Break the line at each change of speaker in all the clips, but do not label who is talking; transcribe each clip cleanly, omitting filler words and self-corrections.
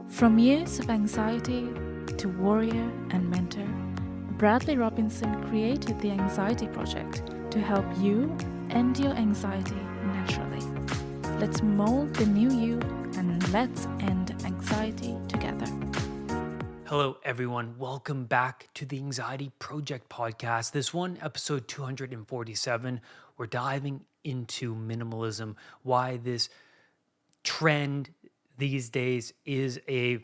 From years of anxiety to warrior and mentor, Bradley Robinson created the Anxiety Project to help you end your anxiety naturally. Let's mold the new you and let's end anxiety together.
Hello, everyone. Welcome back to the Anxiety Project podcast. This one, episode 247, we're diving into minimalism, why this trend these days is a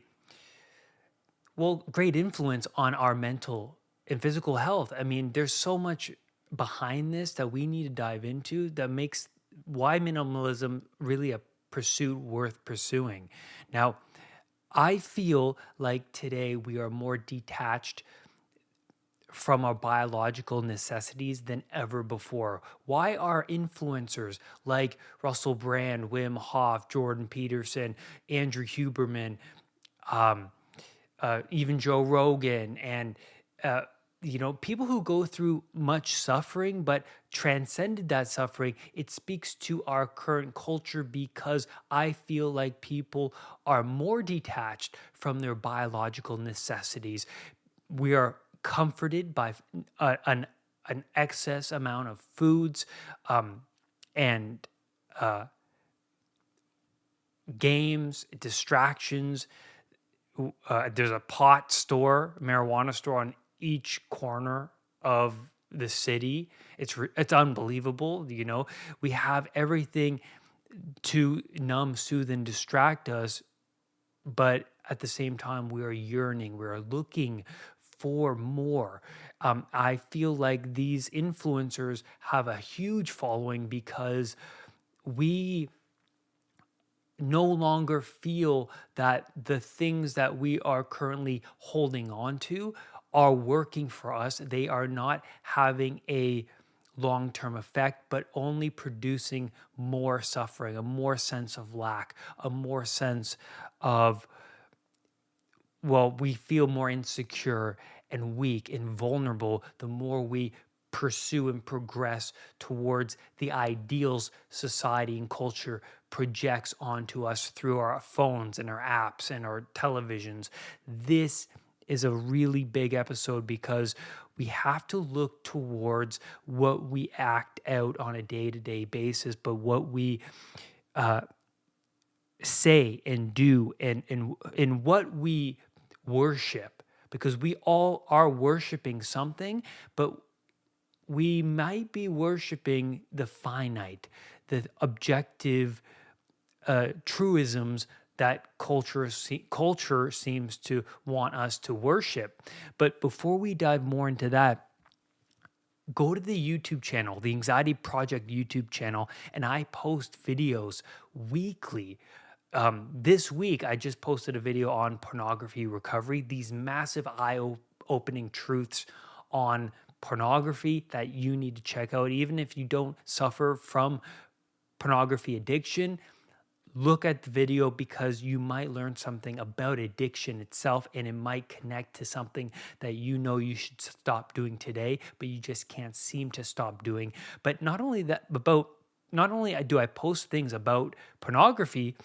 great influence on our mental and physical health. I mean, there's so much behind this that we need to dive into that makes why minimalism really a pursuit worth pursuing. Now, I feel like today we are more detached from our biological necessities than ever before. Why are influencers like Russell Brand, Wim Hof, Jordan Peterson, Andrew Huberman, even Joe Rogan, and people who go through much suffering but transcended that suffering? It speaks to our current culture because I feel like people are more detached from their biological necessities. We are comforted by an excess amount of foods and games, distractions. There's a marijuana store on each corner of the city. It's unbelievable. We have everything to numb, soothe, and distract us, but at the same time, we are yearning. We are looking for more. I feel like these influencers have a huge following because we no longer feel that the things that we are currently holding on to are working for us. They are not having a long-term effect, but only producing more suffering, a more sense of lack, a more sense of, we feel more insecure and weak and vulnerable the more we pursue and progress towards the ideals society and culture projects onto us through our phones and our apps and our televisions. This is a really big episode because we have to look towards what we act out on a day-to-day basis, but what we say and do and what we worship, because we all are worshiping something, but we might be worshiping the finite, the objective truisms that culture seems to want us to worship. But before we dive more into that, go to the YouTube channel, the Anxiety Project YouTube channel, and I post videos weekly. This week, I just posted a video on pornography recovery, these massive eye-opening truths on pornography that you need to check out. Even if you don't suffer from pornography addiction, look at the video because you might learn something about addiction itself, and it might connect to something that you should stop doing today, but you just can't seem to stop doing. But not only do I post things about pornography,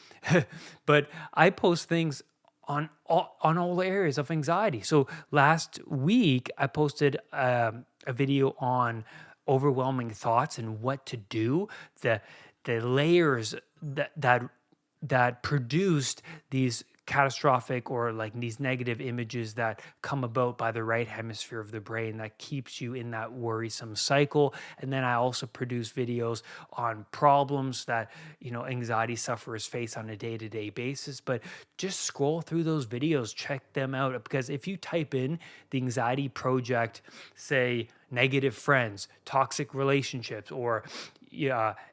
but I post things on all areas of anxiety. So last week, I posted a video on overwhelming thoughts and what to do, the layers that produced these catastrophic or like these negative images that come about by the right hemisphere of the brain that keeps you in that worrisome cycle. And then I also produce videos on problems that anxiety sufferers face on a day-to-day basis. But just scroll through those videos, check them out, because if you type in the Anxiety Project, say negative friends, toxic relationships, or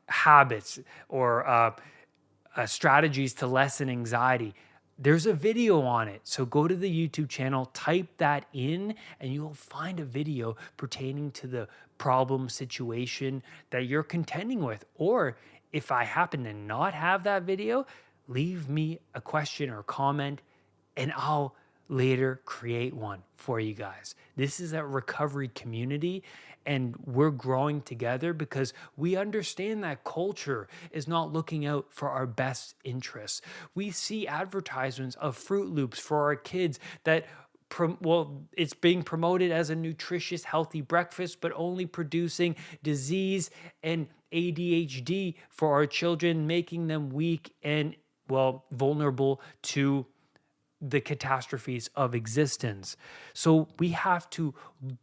habits, or strategies to lessen anxiety, there's a video on it. So go to the YouTube channel, type that in, and you'll find a video pertaining to the problem situation that you're contending with. Or if I happen to not have that video, leave me a question or comment, and I'll later create one for you guys. This is a recovery community, and we're growing together because we understand that culture is not looking out for our best interests. We see advertisements of Fruit Loops for our kids that it's being promoted as a nutritious, healthy breakfast, but only producing disease and ADHD for our children, making them weak and, well, vulnerable to the catastrophes of existence. So we have to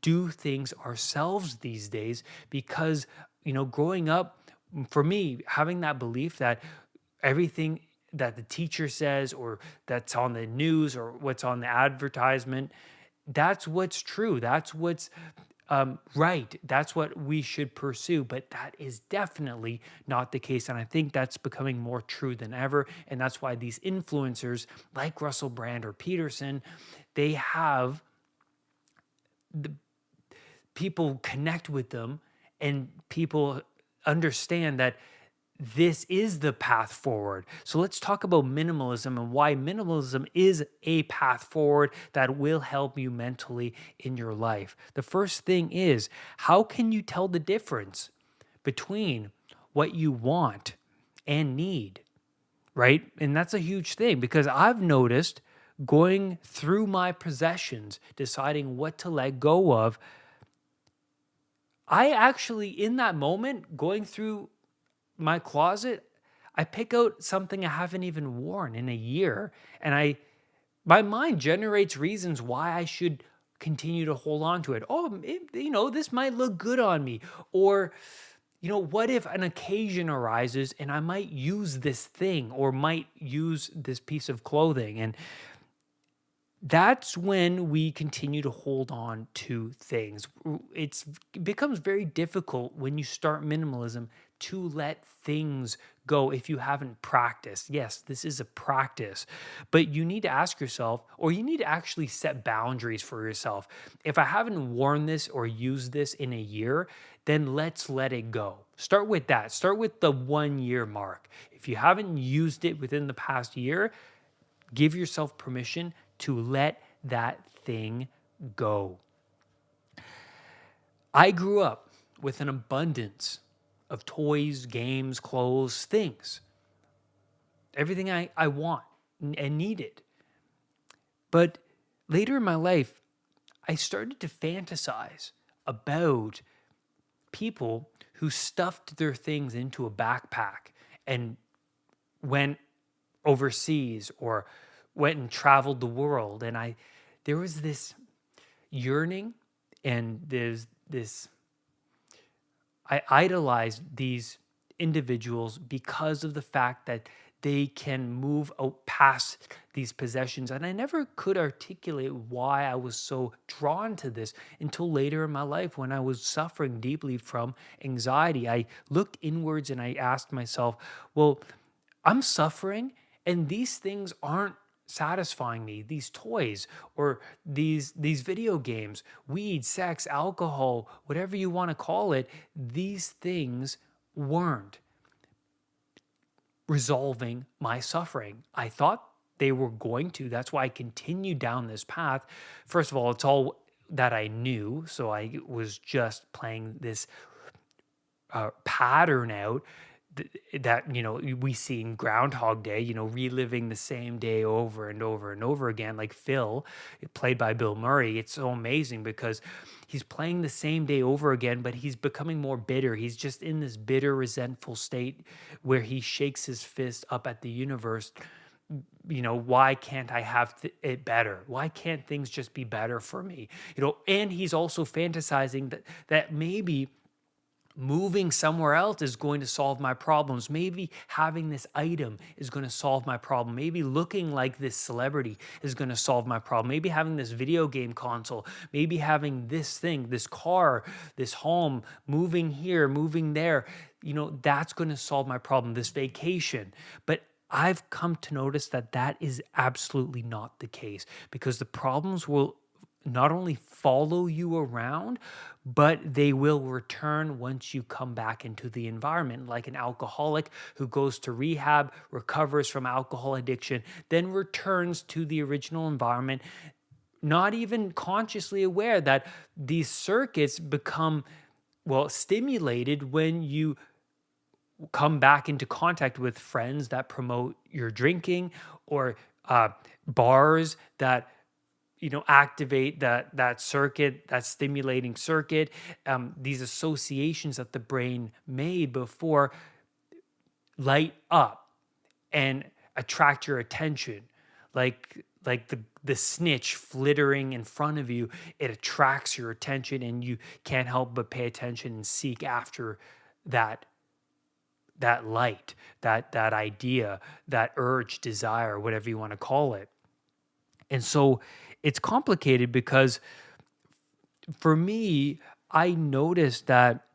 do things ourselves these days because, growing up, for me, having that belief that everything that the teacher says or that's on the news or what's on the advertisement, that's what's true. That's what's right. That's what we should pursue. But that is definitely not the case. And I think that's becoming more true than ever. And that's why these influencers like Russell Brand or Peterson, they have the people connect with them and people understand that this is the path forward. So let's talk about minimalism and why minimalism is a path forward that will help you mentally in your life. The first thing is, how can you tell the difference between what you want and need, right? And that's a huge thing because I've noticed going through my possessions, deciding what to let go of. I actually, in that moment, going through my closet, I pick out something I haven't even worn in a year, and my mind generates reasons why I should continue to hold on to it. Oh, this might look good on me, or what if an occasion arises and I might use this thing or might use this piece of clothing, and that's when we continue to hold on to things. It becomes very difficult when you start minimalism to let things go if you haven't practiced. Yes, this is a practice, but you need to ask yourself, or you need to actually set boundaries for yourself. If I haven't worn this or used this in a year, then let's let it go. Start with that. Start with the 1 year mark. If you haven't used it within the past year, give yourself permission to let that thing go. I grew up with an abundance of toys, games, clothes, things. Everything I want and needed. But later in my life, I started to fantasize about people who stuffed their things into a backpack and went overseas or went and traveled the world. And there was this yearning, and I idolized these individuals because of the fact that they can move out past these possessions. And I never could articulate why I was so drawn to this until later in my life when I was suffering deeply from anxiety. I looked inwards and I asked myself, well, I'm suffering and these things aren't satisfying me. These toys or these video games, weed, sex, alcohol, whatever you want to call it, these things weren't resolving my suffering. I thought they were going to. That's why I continued down this path. First of all, it's all that I knew. So I was just playing this pattern out that we see in Groundhog Day, reliving the same day over and over and over again, like Phil, played by Bill Murray. It's so amazing because he's playing the same day over again, but he's becoming more bitter. He's just in this bitter, resentful state where he shakes his fist up at the universe. Why can't I have it better? Why can't things just be better for me? And he's also fantasizing that maybe moving somewhere else is going to solve my problems. Maybe having this item is going to solve my problem. Maybe looking like this celebrity is going to solve my problem. Maybe having this video game console, maybe having this thing, this car, this home, moving here, moving there, that's going to solve my problem, this vacation. But I've come to notice that is absolutely not the case, because the problems will not only follow you around, but they will return once you come back into the environment. Like an alcoholic who goes to rehab, recovers from alcohol addiction, then returns to the original environment. not even consciously aware that these circuits become, well, stimulated when you come back into contact with friends that promote your drinking, or bars that activate that circuit, that stimulating circuit. These associations that the brain made before light up and attract your attention, like the snitch flittering in front of you. It attracts your attention, and you can't help but pay attention and seek after that light, that idea, that urge, desire, whatever you want to call it. And so it's complicated because for me, I noticed that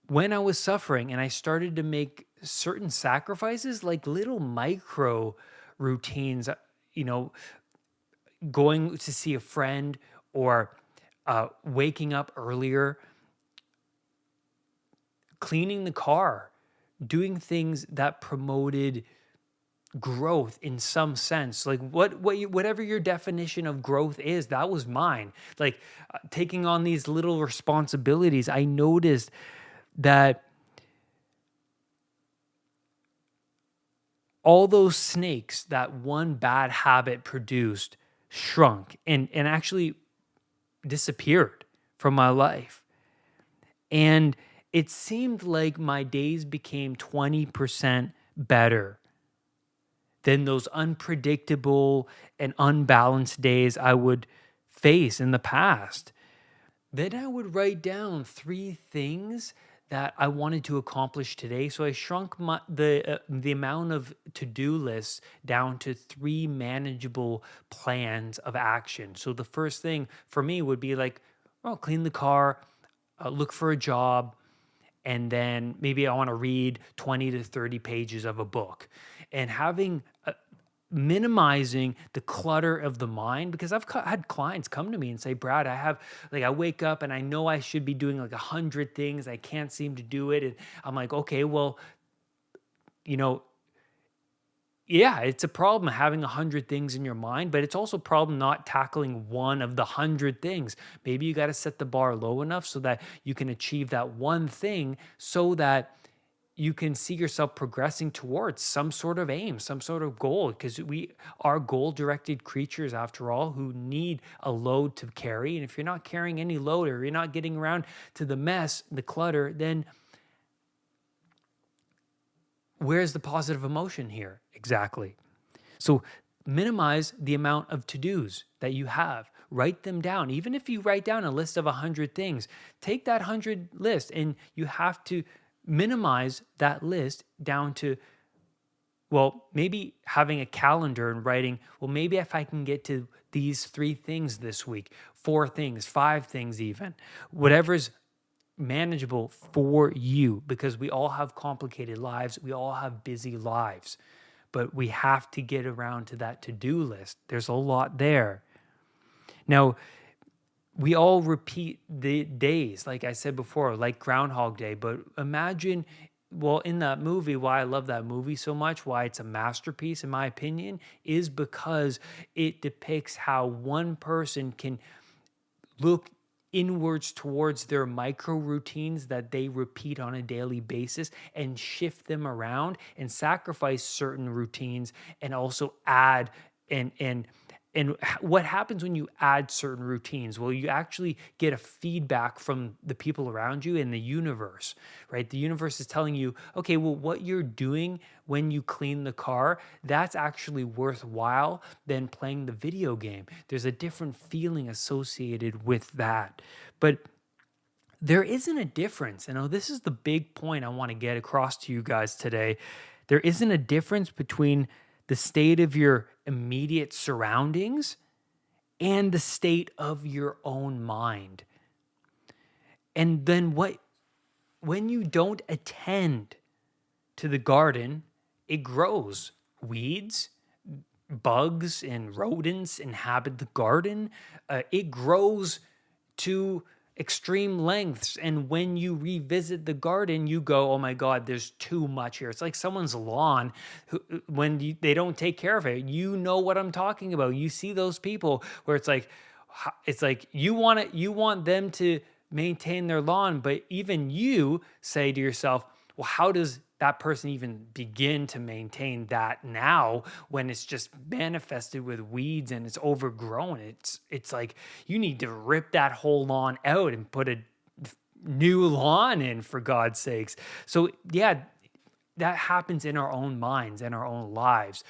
when I was suffering and I started to make certain sacrifices, like little micro routines, you know, going to see a friend, or waking up earlier, cleaning the car, doing things that promoted growth in some sense. Like whatever your definition of growth is, that was mine. Like taking on these little responsibilities, I noticed that all those snakes that one bad habit produced shrunk and actually disappeared from my life. And it seemed like my days became 20% better than those unpredictable and unbalanced days I would face in the past. Then I would write down 3 things that I wanted to accomplish today. So I shrunk the amount of to-do lists down to 3 manageable plans of action. So the first thing for me would be like, well, clean the car, look for a job, and then maybe I want to read 20 to 30 pages of a book. And minimizing the clutter of the mind, because I've had clients come to me and say, Brad, I wake up and I know I should be doing like 100 things. I can't seem to do it. And I'm like, okay, well, yeah, it's a problem having 100 things in your mind, but it's also a problem not tackling one of the 100 things. Maybe you got to set the bar low enough so that you can achieve that one thing, so that you can see yourself progressing towards some sort of aim, some sort of goal, because we are goal-directed creatures after all, who need a load to carry. And if you're not carrying any load, or you're not getting around to the mess, the clutter, then where's the positive emotion here exactly? So minimize the amount of to-dos that you have. Write them down. Even if you write down a list of 100 things, take that 100 list and you have to minimize that list down to, well, maybe having a calendar and writing, well, maybe if I can get to these 3 things this week, 4 things, 5 things even, whatever's manageable for you, because we all have complicated lives. We all have busy lives, but we have to get around to that to-do list. There's a lot there. Now, we all repeat the days, like I said before, like Groundhog Day. But imagine, well, in that movie, why I love that movie so much, why it's a masterpiece, in my opinion, is because it depicts how one person can look inwards towards their micro routines that they repeat on a daily basis, and shift them around and sacrifice certain routines, and also add and what happens when you add certain routines? Well, you actually get a feedback from the people around you in the universe, right? The universe is telling you, okay, well, what you're doing when you clean the car, that's actually worthwhile than playing the video game. There's a different feeling associated with that. But there isn't a difference. This is the big point I want to get across to you guys today. There isn't a difference between the state of your immediate surroundings and the state of your own mind. And then when you don't attend to the garden, it grows. Weeds, bugs, and rodents inhabit the garden. It grows to extreme lengths. And when you revisit the garden, you go, oh my God, there's too much here. It's like someone's lawn when they don't take care of it. You know what I'm talking about. You see those people where it's like you want them to maintain their lawn, but even you say to yourself, well, how does that person even begin to maintain that now when it's just manifested with weeds and it's overgrown? It's like you need to rip that whole lawn out and put a new lawn in, for God's sakes. So yeah, that happens in our own minds and our own lives.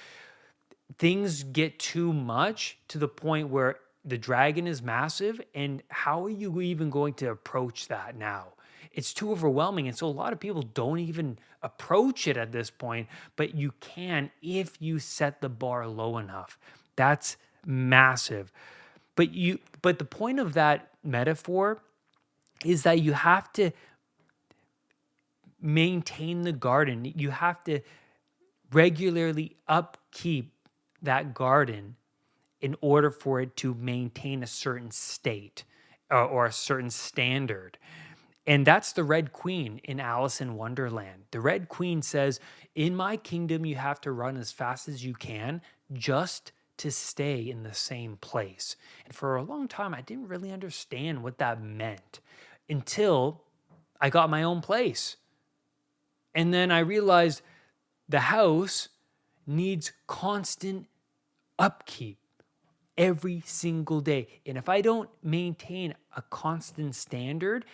Things get too much to the point where the dragon is massive, and how are you even going to approach that now? It's too overwhelming, and so a lot of people don't even approach it at this point, but you can if you set the bar low enough. That's massive. But the point of that metaphor is that you have to maintain the garden. You have to regularly upkeep that garden in order for it to maintain a certain state or a certain standard. And that's the Red Queen in Alice in Wonderland. The Red Queen says, in my kingdom, you have to run as fast as you can just to stay in the same place. And for a long time, I didn't really understand what that meant until I got my own place. And then I realized the house needs constant upkeep every single day. And if I don't maintain a constant standard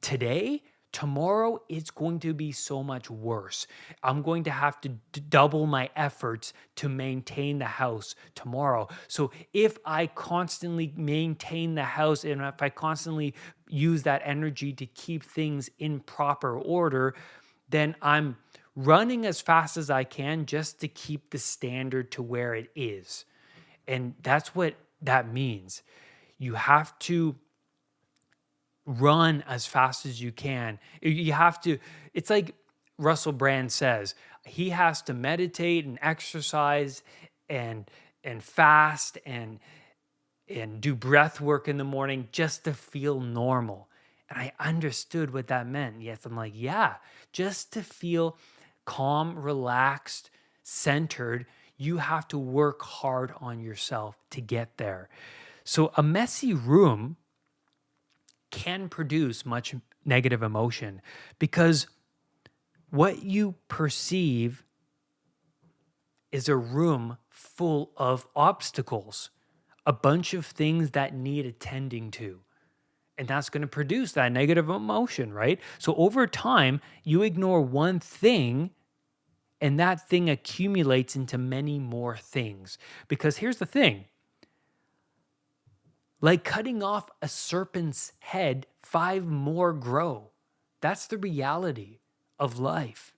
today, tomorrow it's going to be so much worse. I'm going to have to double my efforts to maintain the house tomorrow. So if I constantly maintain the house and if I constantly use that energy to keep things in proper order, then I'm running as fast as I can just to keep the standard to where it is. And that's what that means. You have to run as fast as you can. You have to, it's like Russell Brand says, he has to meditate and exercise and fast and do breath work in the morning just to feel normal. And I understood what that meant. Yes, I'm like, yeah, just to feel calm, relaxed, centered, you have to work hard on yourself to get there. So a messy room can produce much negative emotion because what you perceive is a room full of obstacles, a bunch of things that need attending to. And that's going to produce that negative emotion, right? So over time, you ignore one thing and that thing accumulates into many more things. Because here's the thing. Like cutting off a serpent's head, 5 more grow. That's the reality of life,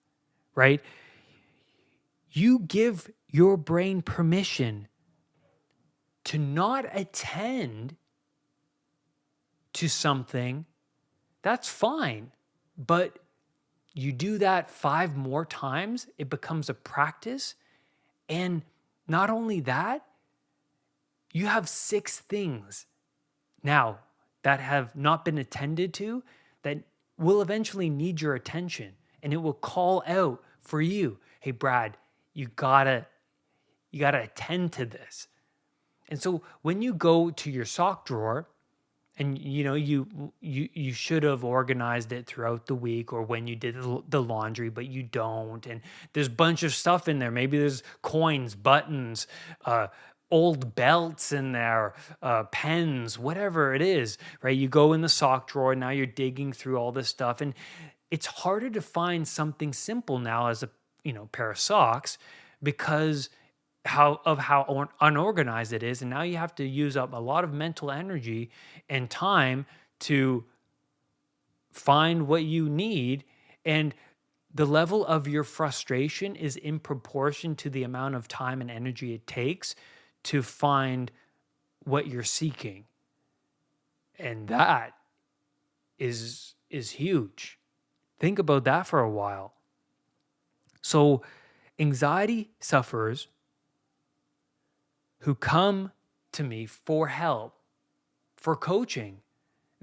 right? You give your brain permission to not attend to something, that's fine. But you do that 5 more times, it becomes a practice. And not only that, you have 6 things now that have not been attended to that will eventually need your attention. And it will call out for you, hey, Brad, you gotta attend to this. And so when you go to your sock drawer, and you should have organized it throughout the week or when you did the laundry, but you don't. And there's a bunch of stuff in there. Maybe there's coins, buttons, old belts in there, pens, whatever it is, right? You go in the sock drawer, now you're digging through all this stuff. And it's harder to find something simple now as a pair of socks because how unorganized it is. And now you have to use up a lot of mental energy and time to find what you need. And the level of your frustration is in proportion to the amount of time and energy it takes to find what you're seeking. And that is huge. Think about that for a while. So anxiety sufferers who come to me for help, for coaching,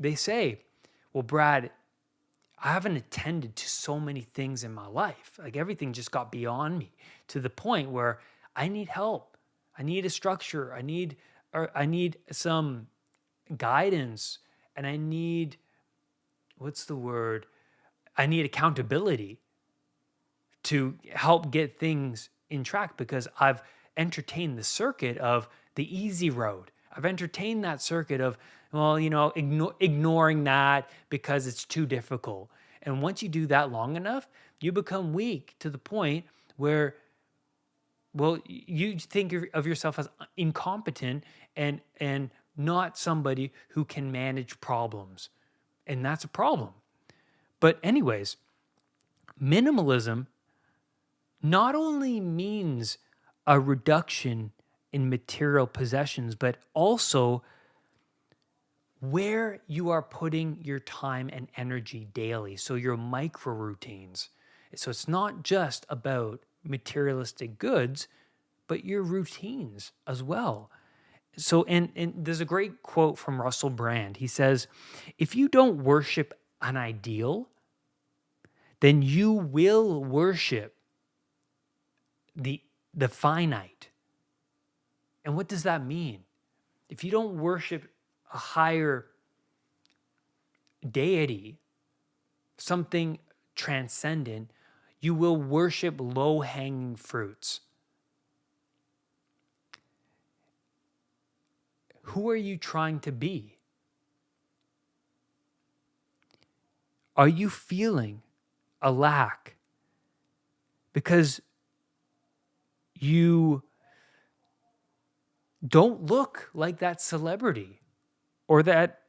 they say, well, Brad, I haven't attended to so many things in my life. Like everything just got beyond me to the point where I need help. I need a structure. I need some guidance, and I need, what's the word? I need accountability to help get things in track, because I've entertained the circuit of the easy road. I've entertained that circuit of, well, ignoring that because it's too difficult. And once you do that long enough, you become weak to the point where, well, you think of yourself as incompetent and not somebody who can manage problems. And that's a problem. But anyways, minimalism not only means a reduction in material possessions, but also where you are putting your time and energy daily. So your micro routines. So it's not just about materialistic goods, but your routines as well. So, and there's a great quote from Russell Brand. He says, if you don't worship an ideal, then you will worship the finite. And what does that mean? If you don't worship a higher deity, something transcendent, you will worship low-hanging fruits. Who are you trying to be? Are you feeling a lack because you don't look like that celebrity or that,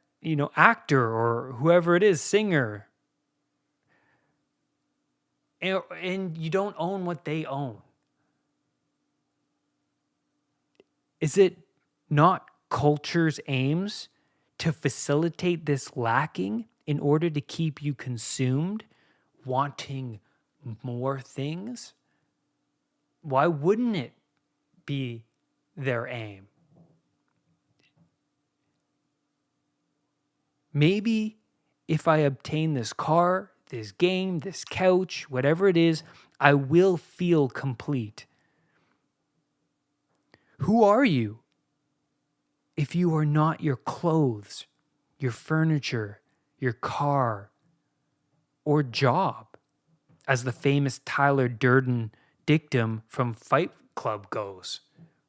actor or whoever it is, singer, and you don't own what they own? Is it not culture's aims to facilitate this lacking in order to keep you consumed, wanting more things? Why wouldn't it be their aim? Maybe if I obtain this car, this game, this couch, whatever it is, I will feel complete. Who are you if you are not your clothes, your furniture, your car, or job? As the famous Tyler Durden dictum from Fight Club goes,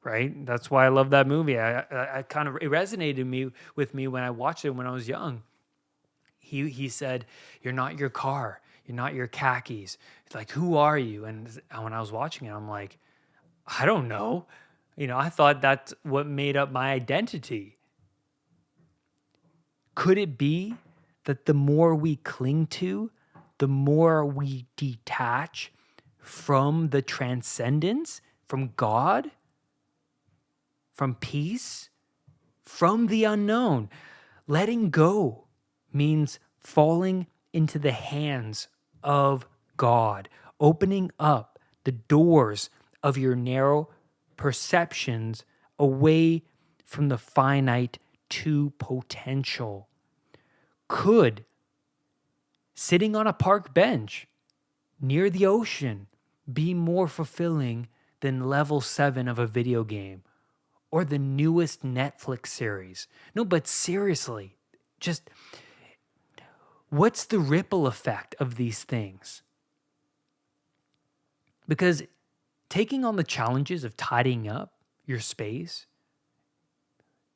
right? That's why I love that movie. I kind of, it resonated with me when I watched it when I was young. He said, "You're not your car. You're not your khakis." It's like, who are you? And when I was watching it, I'm like, I don't know. I thought that's what made up my identity. Could it be that the more we cling to, the more we detach from the transcendence, from God, from peace, from the unknown? Letting go means falling into the hands of God, opening up the doors of your narrow perceptions away from the finite to potential. Could sitting on a park bench near the ocean be more fulfilling than level 7 of a video game or the newest Netflix series? No, but seriously, just what's the ripple effect of these things? Because taking on the challenges of tidying up your space,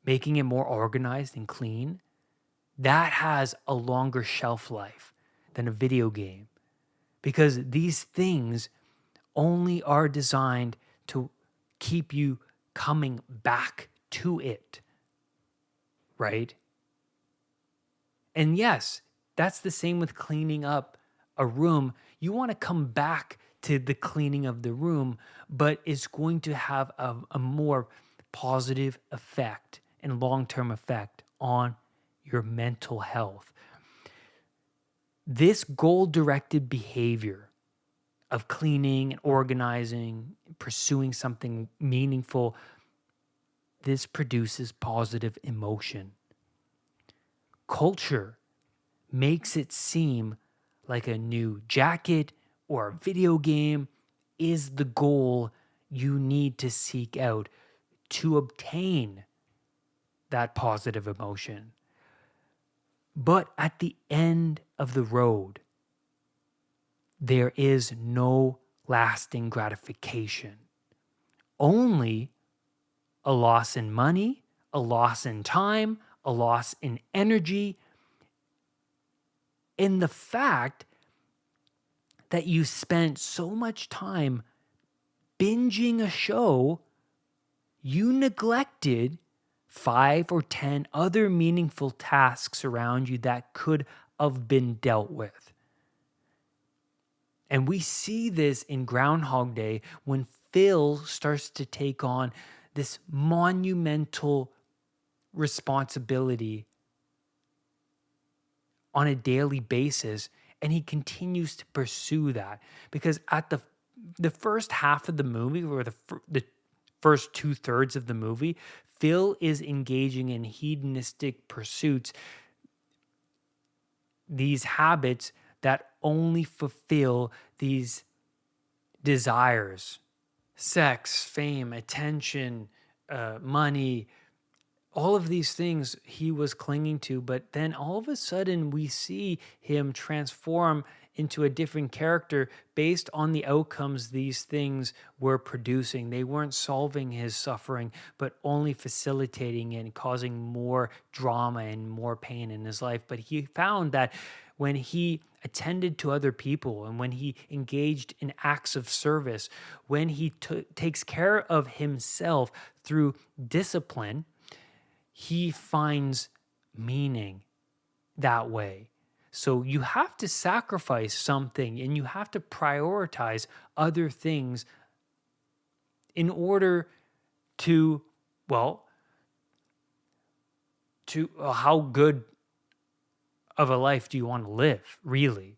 making it more organized and clean, that has a longer shelf life than a video game. Because these things only are designed to keep you coming back to it, right? And yes, that's the same with cleaning up a room. You want to come back to the cleaning of the room, but it's going to have a more positive effect and long-term effect on your mental health. This goal-directed behavior of cleaning and organizing, pursuing something meaningful, this produces positive emotion. culture makes it seem like a new jacket or a video game is the goal you need to seek out to obtain that positive emotion. But at the end of the road, there is no lasting gratification, only a loss in money, a loss in time, a loss in energy, in the fact that you spent so much time binging a show, you neglected 5 or 10 other meaningful tasks around you that could have been dealt with. And we see this in Groundhog Day when Phil starts to take on this monumental responsibility on a daily basis, and he continues to pursue that because at the first half of the movie, or the first 2/3 of the movie, Phil is engaging in hedonistic pursuits, these habits that only fulfill these desires: sex, fame, attention, money. All of these things he was clinging to, but then all of a sudden we see him transform into a different character based on the outcomes these things were producing. They weren't solving his suffering, but only facilitating it and causing more drama and more pain in his life. But he found that when he attended to other people and when he engaged in acts of service, when he takes care of himself through discipline, he finds meaning that way. So you have to sacrifice something and you have to prioritize other things in order to, how good of a life do you want to live, really?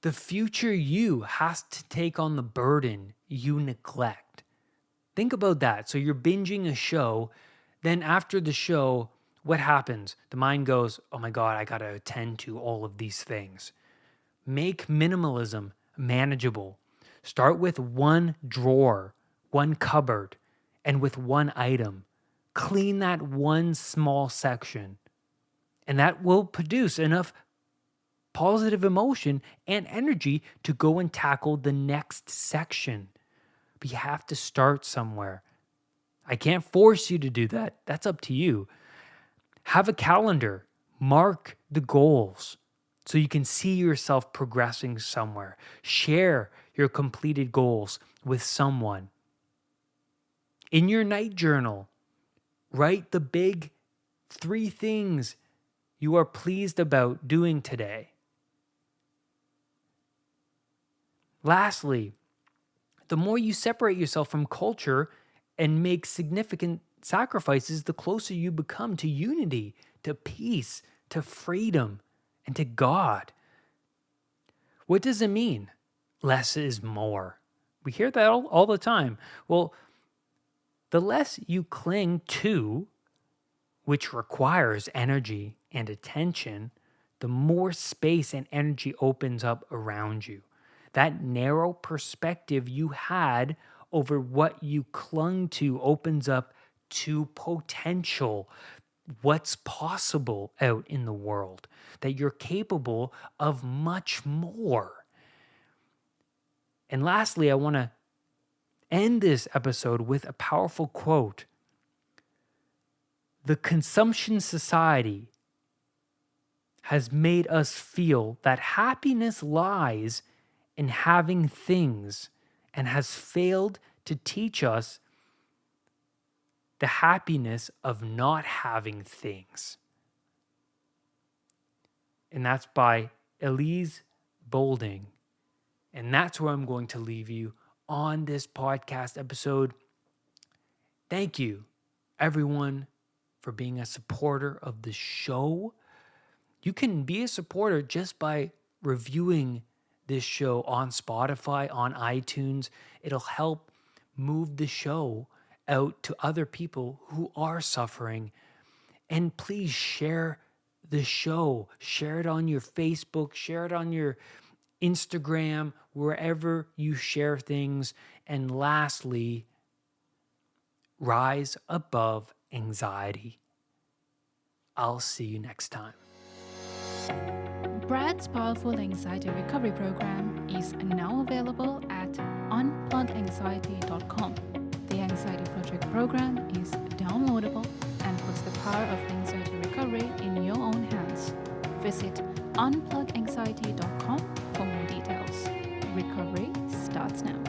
The future you has to take on the burden you neglect. Think about that. So you're binging a show. Then after the show, what happens? The mind goes, oh my God, I got to attend to all of these things. Make minimalism manageable. Start with one drawer, one cupboard, and with one item. Clean that one small section. And that will produce enough positive emotion and energy to go and tackle the next section. But you have to start somewhere. I can't force you to do that. That's up to you. Have a calendar. Mark the goals so you can see yourself progressing somewhere. Share your completed goals with someone. In your night journal, write the big 3 things you are pleased about doing today. Lastly, the more you separate yourself from culture and make significant sacrifices, the closer you become to unity, to peace, to freedom, and to God. What does it mean? Less is more. We hear that all the time. Well, the less you cling to, which requires energy and attention, the more space and energy opens up around you. That narrow perspective you had over what you clung to opens up to potential, what's possible out in the world, that you're capable of much more. And lastly, I want to end this episode with a powerful quote. The consumption society has made us feel that happiness lies in having things and has failed to teach us the happiness of not having things. And that's by Elise Boulding. And that's where I'm going to leave you on this podcast episode. Thank you, everyone, for being a supporter of the show. You can be a supporter just by reviewing this show on Spotify, on iTunes. It'll help move the show out to other people who are suffering. And please share the show, share it on your Facebook, share it on your Instagram, wherever you share things. And lastly, rise above anxiety. I'll see you next time.
Brad's powerful anxiety recovery program is now available at unpluganxiety.com. The Anxiety Project program is downloadable and puts the power of anxiety recovery in your own hands. Visit unpluganxiety.com for more details. Recovery starts now.